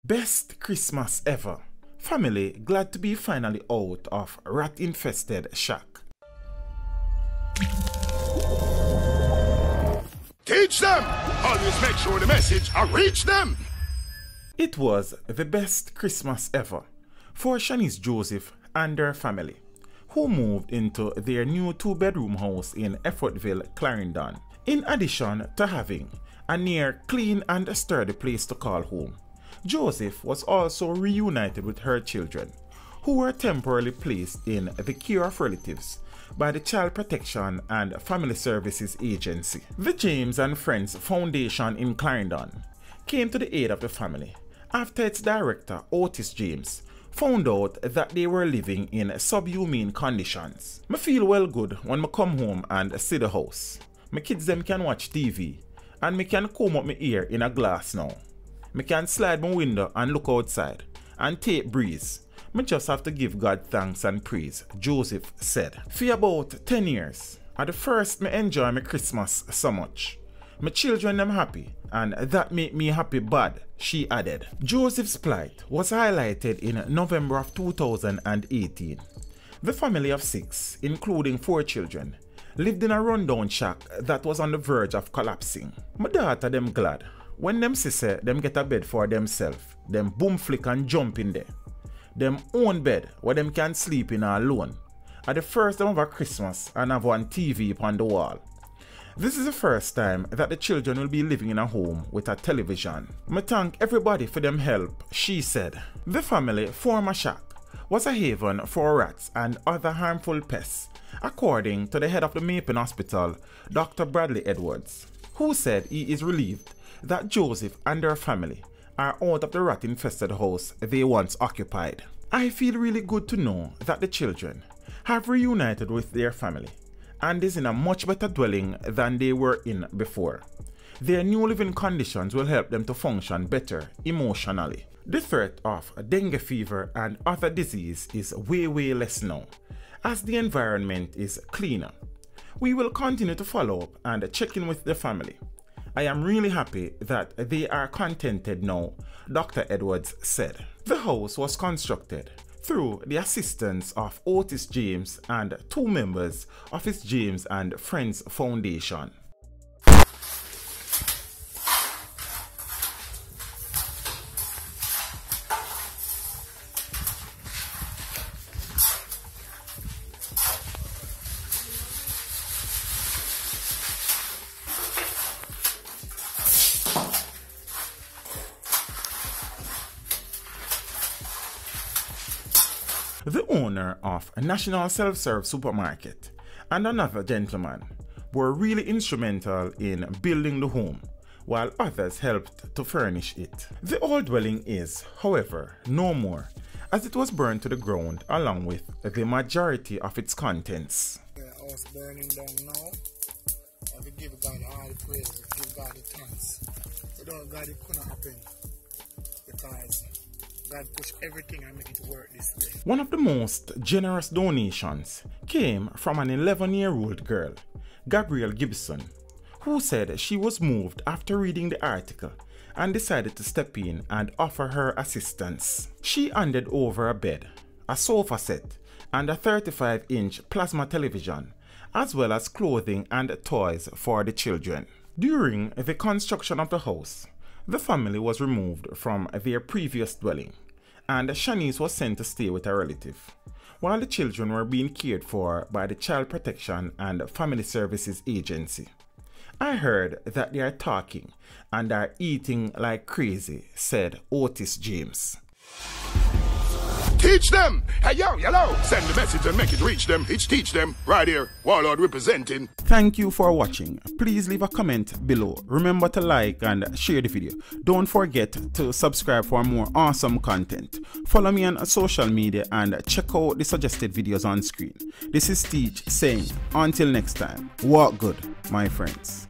Best Christmas ever. Family glad to be finally out of rat-infested shack. Teach them! Always make sure the message reach them! It was the best Christmas ever for Shanice Joseph and their family, who moved into their new 2-bedroom house in Effortville, Clarendon. In addition to having a near clean and sturdy place to call home, Joseph was also reunited with her children, who were temporarily placed in the care of relatives by the Child Protection and Family Services Agency. The James and Friends Foundation in Clarendon came to the aid of the family after its director, Otis James, found out that they were living in subhumane conditions. I feel well good when I come home and see the house. My kids them can watch TV and me can comb up my ear in a glass now. Me can slide my window and look outside and take breeze. Me just have to give God thanks and praise, Joseph said. For about 10 years, at the first me enjoy my Christmas so much. My children them happy and that make me happy bad, she added. Joseph's plight was highlighted in November of 2018. The family of 6, including 4 children, lived in a rundown shack that was on the verge of collapsing. My daughter them glad when them sister them get a bed for themselves, them boom flick and jump in there. Them own bed where them can sleep in alone. At the first time of a Christmas and have one TV upon the wall. This is the first time that the children will be living in a home with a television. I thank everybody for them help, she said. The family former shack was a haven for rats and other harmful pests, according to the head of the Maple Hospital, Dr. Bradley Edwards, who said he is relieved that Joseph and their family are out of the rat-infested house they once occupied. I feel really good to know that the children have reunited with their family and is in a much better dwelling than they were in before. Their new living conditions will help them to function better emotionally. The threat of dengue fever and other disease is way less now, as the environment is cleaner. We will continue to follow up and check in with the family. I am really happy that they are contented now, Dr. Edwards said. The house was constructed through the assistance of Otis James and 2 members of his James and Friends Foundation. The owner of a National Self-Serve Supermarket and another gentleman were really instrumental in building the home, while others helped to furnish it. The old dwelling is, however, no more, as it was burned to the ground along with the majority of its contents. The house burning down now. I will give God all the praise, give God the thanks. Without God it couldn't happen, because God push everything and make it work this way. One of the most generous donations came from an 11-year-old girl, Gabrielle Gibson, who said she was moved after reading the article and decided to step in and offer her assistance. She handed over a bed, a sofa set, and a 35-inch plasma television, as well as clothing and toys for the children. During the construction of the house, the family was removed from their previous dwelling, and Shanice was sent to stay with a relative, while the children were being cared for by the Child Protection and Family Services Agency. I heard that they are talking and are eating like crazy, said Otis James. Teach them! Hey yo, hello! Send the message and make it reach them. It's teach them. Right here, Warlord representing. Thank you for watching. Please leave a comment below. Remember to like and share the video. Don't forget to subscribe for more awesome content. Follow me on social media and check out the suggested videos on screen. This is Teach saying, until next time, walk good, my friends.